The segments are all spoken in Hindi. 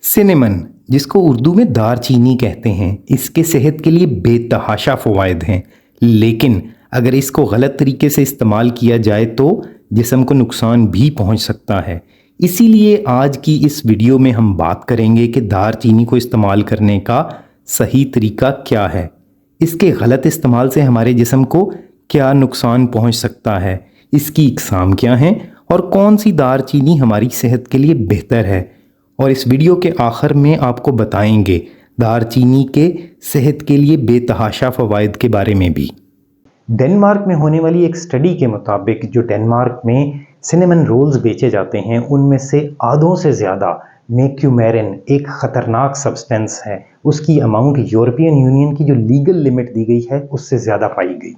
सिनेमन, जिसको उर्दू में दारचीनी कहते हैं, इसके सेहत के लिए बेतहाशा फ़वाइद हैं। लेकिन अगर इसको गलत तरीके से इस्तेमाल किया जाए तो जिस्म को नुकसान भी पहुंच सकता है। इसीलिए आज की इस वीडियो में हम बात करेंगे कि दारचीनी को इस्तेमाल करने का सही तरीका क्या है, इसके गलत इस्तेमाल से हमारे जिस्म को क्या नुकसान पहुंच सकता है, इसकी इकसाम क्या हैं और कौन सी दारचीनी हमारी सेहत के लिए बेहतर है। और इस वीडियो के आखिर में आपको बताएंगे दारचीनी के सेहत के लिए बेतहाशा फ़वाइद के बारे में भी। डेनमार्क में होने वाली एक स्टडी के मुताबिक जो डेनमार्क में सिनेमन रोल्स बेचे जाते हैं उनमें से आधों से ज़्यादा में क्यूमेरिन एक ख़तरनाक सब्सटेंस है, उसकी अमाउंट यूरोपियन यूनियन की जो लीगल लिमिट दी गई है उससे ज़्यादा पाई गई।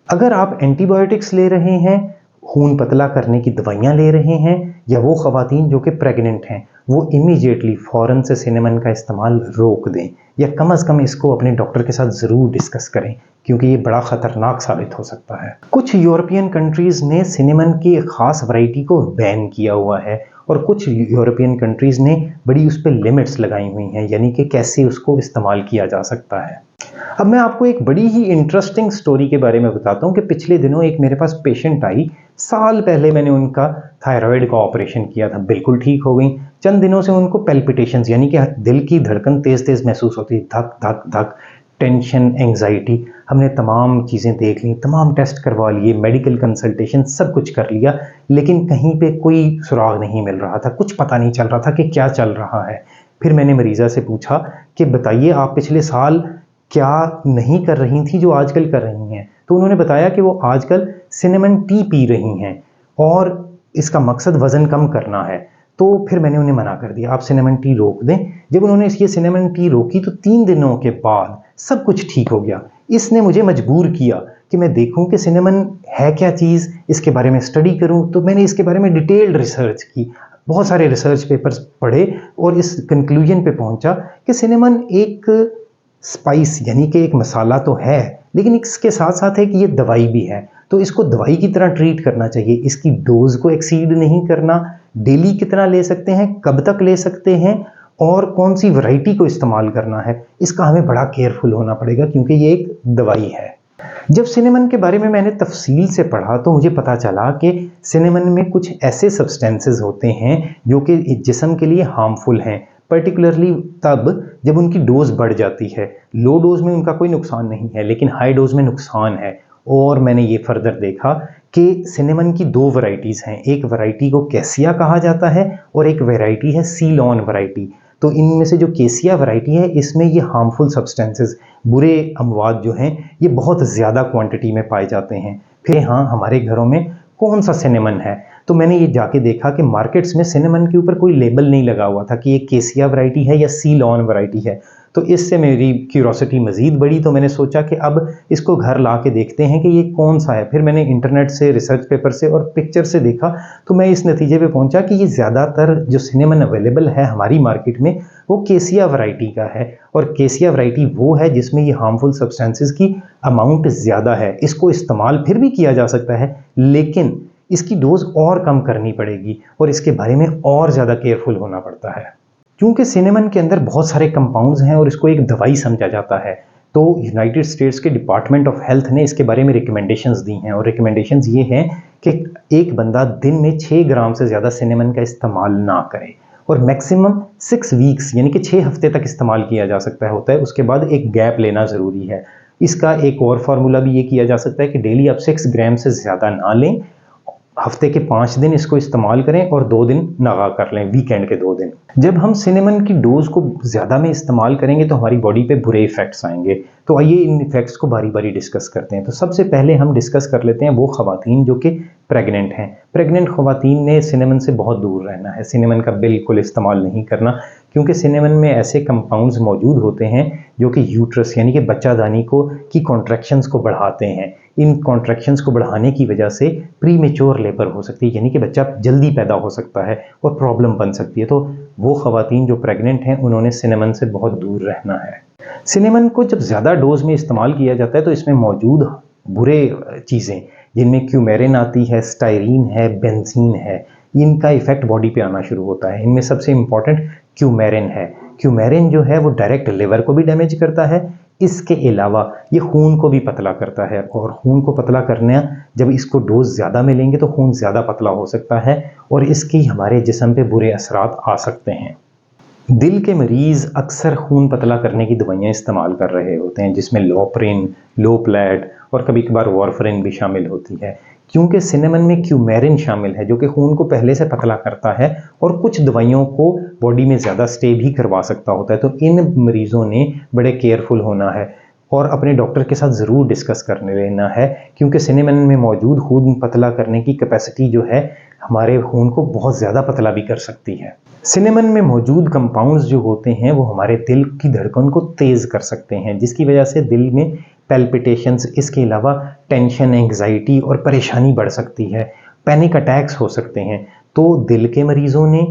अगर आप एंटीबायोटिक्स ले रहे हैं, खून पतला करने की दवाइयाँ ले रहे हैं, या वो ख़वातीन जो कि प्रेग्नेंट हैं, वो इमीडिएटली फ़ौरन से सिनेमन का इस्तेमाल रोक दें, या कम अज़ कम इसको अपने डॉक्टर के साथ ज़रूर डिस्कस करें, क्योंकि ये बड़ा ख़तरनाक साबित हो सकता है। कुछ यूरोपियन कंट्रीज़ ने सिनेमन की एक ख़ास वैरायटी को बैन किया हुआ है और कुछ यूरोपियन कंट्रीज़ ने बड़ी उस पर लिमिट्स लगाई हुई हैं, यानी कि कैसे उसको इस्तेमाल किया जा सकता है। अब मैं आपको एक बड़ी ही इंटरेस्टिंग स्टोरी के बारे में बताता हूँ कि पिछले दिनों एक मेरे पास पेशेंट आई। साल पहले मैंने उनका थायराइड का ऑपरेशन किया था, बिल्कुल ठीक हो गई। चंद दिनों से उनको पैल्पिटेशंस यानी कि दिल की धड़कन तेज़ तेज़ महसूस होती, धक धक धक, टेंशन, एंग्जाइटी। हमने तमाम चीज़ें देख ली, तमाम टेस्ट करवा लिए, मेडिकल कंसल्टेशन सब कुछ कर लिया, लेकिन कहीं पे कोई सुराग नहीं मिल रहा था, कुछ पता नहीं चल रहा था कि क्या चल रहा है। फिर मैंने मरीज़ा से पूछा कि बताइए आप पिछले साल क्या नहीं कर रही थी जो आजकल कर रही हैं। तो उन्होंने बताया कि वो आजकल सिनेमन टी पी रही हैं और इसका मकसद वज़न कम करना है। तो फिर मैंने उन्हें मना कर दिया, आप सिनेमन टी रोक दें। जब उन्होंने ये सिनेमन टी रोकी तो 3 दिनों के बाद सब कुछ ठीक हो गया। इसने मुझे मजबूर किया कि मैं देखूं कि सिनेमन है क्या चीज़, इसके बारे में स्टडी करूं। तो मैंने इसके बारे में डिटेल्ड रिसर्च की, बहुत सारे रिसर्च पेपर्स पढ़े और इस कंक्लूजन पे पहुंचा कि सिनेमन एक स्पाइस यानी कि एक मसाला तो है, लेकिन इसके साथ साथ है कि ये दवाई भी है। तो इसको दवाई की तरह ट्रीट करना चाहिए, इसकी डोज को एक्सीड नहीं करना, डेली कितना ले सकते हैं, कब तक ले सकते हैं और कौन सी वैरायटी को इस्तेमाल करना है, इसका हमें बड़ा केयरफुल होना पड़ेगा, क्योंकि ये एक दवाई है। जब सिनेमन के बारे में मैंने तफसील से पढ़ा तो मुझे पता चला कि सिनेमन में कुछ ऐसे सब्सटेंसेस होते हैं जो कि जिस्म के लिए हार्मफुल हैं, पर्टिकुलरली तब जब उनकी डोज बढ़ जाती है। लो डोज में उनका कोई नुकसान नहीं है, लेकिन हाई डोज में नुकसान है। और मैंने ये फर्दर देखा कि सिनेमन की 2 वैरायटीज़ हैं, एक वैरायटी को कैसिया कहा जाता है और एक वैरायटी है सीलॉन वैरायटी। तो इनमें से जो केसिया वैरायटी है इसमें ये हार्मफुल सब्सटेंसेस, बुरे अमवाद जो हैं, ये बहुत ज़्यादा क्वांटिटी में पाए जाते हैं। फिर हाँ, हमारे घरों में कौन सा सिनेमन है, तो मैंने ये जाके देखा कि मार्केट्स में सिनेमन के ऊपर कोई लेबल नहीं लगा हुआ था कि ये केसिया वैरायटी है या सीलॉन वैरायटी है। तो इससे मेरी क्यूरोसिटी मज़ीद बढ़ी, तो मैंने सोचा कि अब इसको घर ला के देखते हैं कि ये कौन सा है। फिर मैंने इंटरनेट से, रिसर्च पेपर से और पिक्चर से देखा, तो मैं इस नतीजे पे पहुंचा कि ये ज़्यादातर जो सिनेमन अवेलेबल है हमारी मार्केट में वो केसिया वैरायटी का है। और केसिया वैरायटी वो है जिसमें ये हार्मफुल सब्सटेंसेस की अमाउंट ज़्यादा है। इसको इस्तेमाल फिर भी किया जा सकता है, लेकिन इसकी डोज और कम करनी पड़ेगी और इसके बारे में और ज़्यादा केयरफुल होना पड़ता है, क्योंकि सिनेमन के अंदर बहुत सारे कंपाउंड्स हैं और इसको एक दवाई समझा जाता है। तो यूनाइटेड स्टेट्स के डिपार्टमेंट ऑफ हेल्थ ने इसके बारे में रिकमेंडेशंस दी हैं और रिकमेंडेशंस ये हैं कि एक बंदा दिन में 6 ग्राम से ज़्यादा सिनेमन का इस्तेमाल ना करे और मैक्सिमम 6 वीक्स यानी कि 6 हफ्ते तक इस्तेमाल किया जा सकता होता है। उसके बाद एक गैप लेना ज़रूरी है। इसका एक और फार्मूला भी ये किया जा सकता है कि डेली आप 6 ग्राम से ज़्यादा ना लें, हफ्ते के 5 दिन इसको इस्तेमाल करें और 2 दिन नगा कर लें, वीकेंड के 2 दिन। जब हम सिनेमन की डोज को ज़्यादा में इस्तेमाल करेंगे तो हमारी बॉडी पे बुरे इफ़ेक्ट्स आएंगे। तो आइए इन इफ़ेक्ट्स को बारी बारी डिस्कस करते हैं। तो सबसे पहले हम डिस्कस कर लेते हैं वो ख़वातीन जो कि प्रेग्नेंट हैं। प्रेग्नेंट ख़वातीन ने सिनेमन से बहुत दूर रहना है, सिनेमन का बिल्कुल इस्तेमाल नहीं करना, क्योंकि सिनेमन में ऐसे कंपाउंड्स मौजूद होते हैं जो कि यूट्रस यानी कि बच्चादानी को की कॉन्ट्रैक्शंस को बढ़ाते हैं। इन कॉन्ट्रैक्शंस को बढ़ाने की वजह से प्रीमेच्योर लेबर हो सकती है, यानी कि बच्चा जल्दी पैदा हो सकता है और प्रॉब्लम बन सकती है। तो वो ख़वातीन जो प्रेग्नेंट हैं उन्होंने सिनेमन से बहुत दूर रहना है। सिनेमन को जब ज़्यादा डोज में इस्तेमाल किया जाता है तो इसमें मौजूद बुरे चीज़ें, जिनमें क्यूमेरिन आती है, स्टायरीन है, बेंजीन है, इनका इफ़ेक्ट बॉडी पे आना शुरू होता है। इनमें सबसे इम्पॉर्टेंट क्यूमेरिन है। क्यूमेरिन जो है वो डायरेक्ट लिवर को भी डैमेज करता है, इसके अलावा ये खून को भी पतला करता है, और खून को पतला करना, जब इसको डोज ज़्यादा मिलेंगे तो खून ज़्यादा पतला हो सकता है और इसकी हमारे जिस्म पे बुरे असरात आ सकते हैं। दिल के मरीज़ अक्सर खून पतला करने की दवाइयाँ इस्तेमाल कर रहे होते हैं, जिसमें लोप्रिन, लोप्लेट और कभी कभार वारफरिन भी शामिल होती है, क्योंकि सिनेमन में क्यूमेरिन शामिल है जो कि खून को पहले से पतला करता है और कुछ दवाइयों को बॉडी में ज़्यादा स्टे भी करवा सकता होता है। तो इन मरीज़ों ने बड़े केयरफुल होना है और अपने डॉक्टर के साथ ज़रूर डिस्कस करने लेना है, क्योंकि सिनेमन में मौजूद खून पतला करने की कैपेसिटी जो है हमारे खून को बहुत ज़्यादा पतला भी कर सकती है। सिनेमन में मौजूद कंपाउंड्स जो होते हैं वो हमारे दिल की धड़कन को तेज़ कर सकते हैं, जिसकी वजह से दिल में पैल्पिटेशंस, इसके अलावा टेंशन, एंग्जाइटी और परेशानी बढ़ सकती है, पैनिक अटैक्स हो सकते हैं। तो दिल के मरीज़ों ने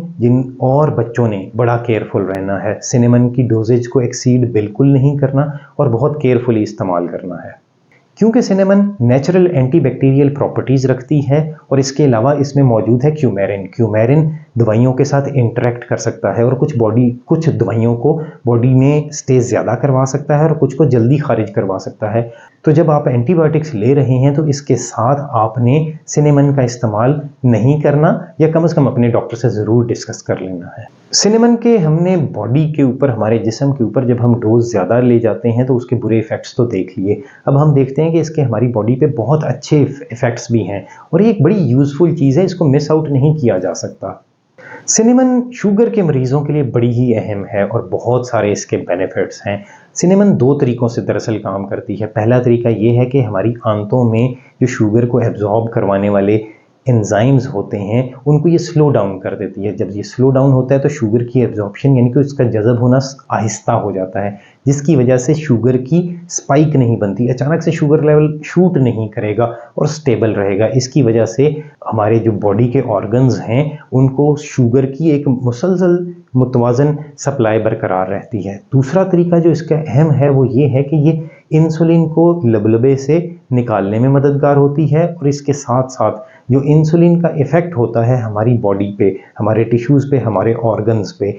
और बच्चों ने बड़ा केयरफुल रहना है, सिनेमन की डोजेज को एक्सीड बिल्कुल नहीं करना और बहुत केयरफुली इस्तेमाल करना है, क्योंकि cinnamon natural anti bacterial properties रखती है और इसके अलावा इसमें मौजूद है क्यूमेरिन। क्यूमेरिन दवाइयों के साथ इंटरेक्ट कर सकता है और कुछ दवाइयों को बॉडी में स्टे ज़्यादा करवा सकता है और कुछ को जल्दी खारिज करवा सकता है। तो जब आप एंटीबायोटिक्स ले रहे हैं तो इसके साथ आपने सिनेमन का इस्तेमाल नहीं करना, या कम से कम अपने डॉक्टर से ज़रूर डिस्कस कर लेना है। सिनेमन के हमने बॉडी के ऊपर, हमारे जिस्म के ऊपर जब हम डोज ज़्यादा ले जाते हैं तो उसके बुरे इफ़ेक्ट्स तो देख लिए। अब हम देखते हैं कि इसके हमारी बॉडी पे बहुत अच्छे इफ़ेक्ट्स भी हैं और ये एक बड़ी यूज़फुल चीज़ है, इसको मिस आउट नहीं किया जा सकता। सिनेमन शुगर के मरीज़ों के लिए बड़ी ही अहम है और बहुत सारे इसके बेनिफिट्स हैं। सिनेमन 2 तरीक़ों से दरअसल काम करती है। पहला तरीका ये है कि हमारी आंतों में जो शुगर को एब्जॉर्ब करवाने वाले एंजाइम्स होते हैं उनको ये स्लो डाउन कर देती है। जब ये स्लो डाउन होता है तो शुगर की एब्जॉर्प्शन यानी कि उसका जज़ब होना आहिस्ता हो जाता है, जिसकी वजह से शुगर की स्पाइक नहीं बनती, अचानक से शुगर लेवल शूट नहीं करेगा और स्टेबल रहेगा। इसकी वजह से हमारे जो बॉडी के ऑर्गन्स हैं उनको शुगर की एक मुसलसल मुतवाज़न सप्लाई बरकरार रहती है। दूसरा तरीका जो इसका अहम है वो ये है कि ये इंसुलिन को लबलबे से निकालने में मददगार होती है और इसके साथ साथ जो इंसुलिन का इफ़ेक्ट होता है हमारी बॉडी पे, हमारे टिश्यूज़ पे, हमारे ऑर्गन्स पे,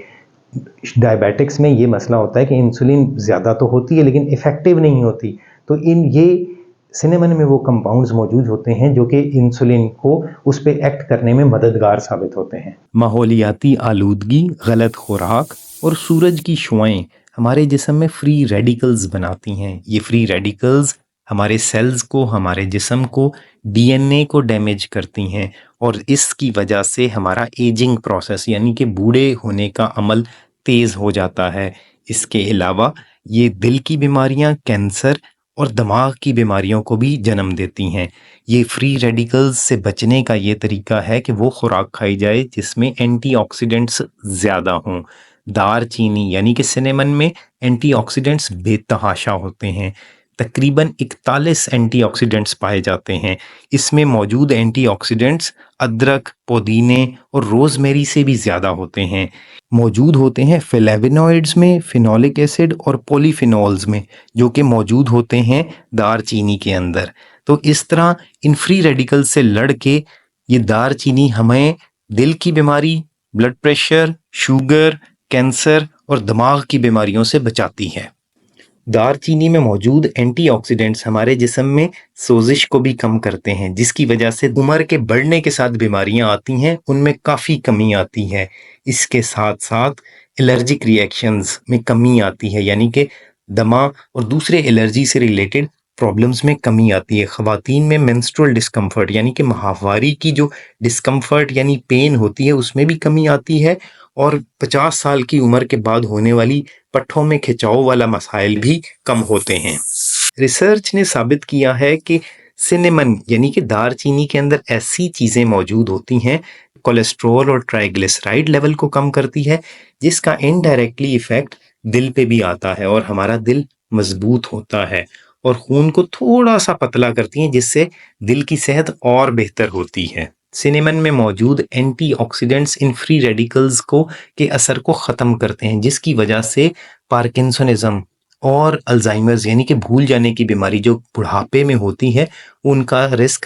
डायबिटिक्स में ये मसला होता है कि इंसुलिन ज़्यादा तो होती है लेकिन इफ़ेक्टिव नहीं होती। तो ये सिनेमन में वो कंपाउंड्स मौजूद होते हैं जो कि इंसुलिन को उस पे एक्ट करने में मददगार साबित होते हैं। माहौलियाती आलूदगी, गलत खुराक और सूरज की शुआएं हमारे जिस्म में फ्री रेडिकल्स बनाती हैं। ये फ्री रेडिकल्स हमारे सेल्स को, हमारे जिस्म को, डीएनए को डैमेज करती हैं और इसकी वजह से हमारा एजिंग प्रोसेस यानी कि बूढ़े होने का अमल तेज़ हो जाता है। इसके अलावा ये दिल की बीमारियां, कैंसर और दिमाग की बीमारियों को भी जन्म देती हैं। ये फ्री रेडिकल्स से बचने का ये तरीका है कि वो खुराक खाई जाए जिसमें एंटीऑक्सीडेंट्स ज़्यादा हों। दार चीनी यानी कि सिनेमन में एंटीऑक्सीडेंट्स बेतहाशा होते हैं। तकरीबन 41 एंटीऑक्सीडेंट्स पाए जाते हैं। इसमें मौजूद एंटीऑक्सीडेंट्स अदरक, पुदीने और रोज़मेरी से भी ज़्यादा होते हैं। मौजूद होते हैं फ्लेवोनॉइड्स में, फिनोलिक एसिड और पॉलीफिनॉल्स में, जो कि मौजूद होते हैं दार चीनी के अंदर। तो इस तरह इन फ्री रेडिकल से लड़ के ये दार चीनी हमें दिल की बीमारी, ब्लड प्रेशर, शुगर, कैंसर और दिमाग की बीमारियों से बचाती है। दार चीनी में मौजूद एंटीऑक्सीडेंट्स हमारे जिस्म में सोजिश को भी कम करते हैं, जिसकी वजह से उम्र के बढ़ने के साथ बीमारियां आती हैं उनमें काफ़ी कमी आती है। इसके साथ साथ एलर्जिक रिएक्शंस में कमी आती है, यानी कि दमा और दूसरे एलर्जी से रिलेटेड प्रॉब्लम्स में कमी आती है। ख़वातीन में मेंस्ट्रुअल डिस्कम्फर्ट यानी कि माहवारी की जो डिस्कम्फर्ट यानी पेन होती है उसमें भी कमी आती है और 50 साल की उम्र के बाद होने वाली पट्ठों में खिंचाव वाला मसाइल भी कम होते हैं। रिसर्च ने साबित किया है कि सिनेमन यानी कि दार चीनी के अंदर ऐसी चीज़ें मौजूद होती हैं, कोलेस्ट्रॉल और ट्राइग्लिसराइड लेवल को कम करती है, जिसका इनडायरेक्टली इफेक्ट दिल पे भी आता है और हमारा दिल मजबूत होता है और खून को थोड़ा सा पतला करती हैं, जिससे दिल की सेहत और बेहतर होती है। सिनेमन में मौजूद एंटीऑक्सीडेंट्स इन फ्री रेडिकल्स के असर को ख़त्म करते हैं, जिसकी वजह से पार्किंसनिज्म और अल्जाइमर्स यानी कि भूल जाने की बीमारी जो बुढ़ापे में होती है उनका रिस्क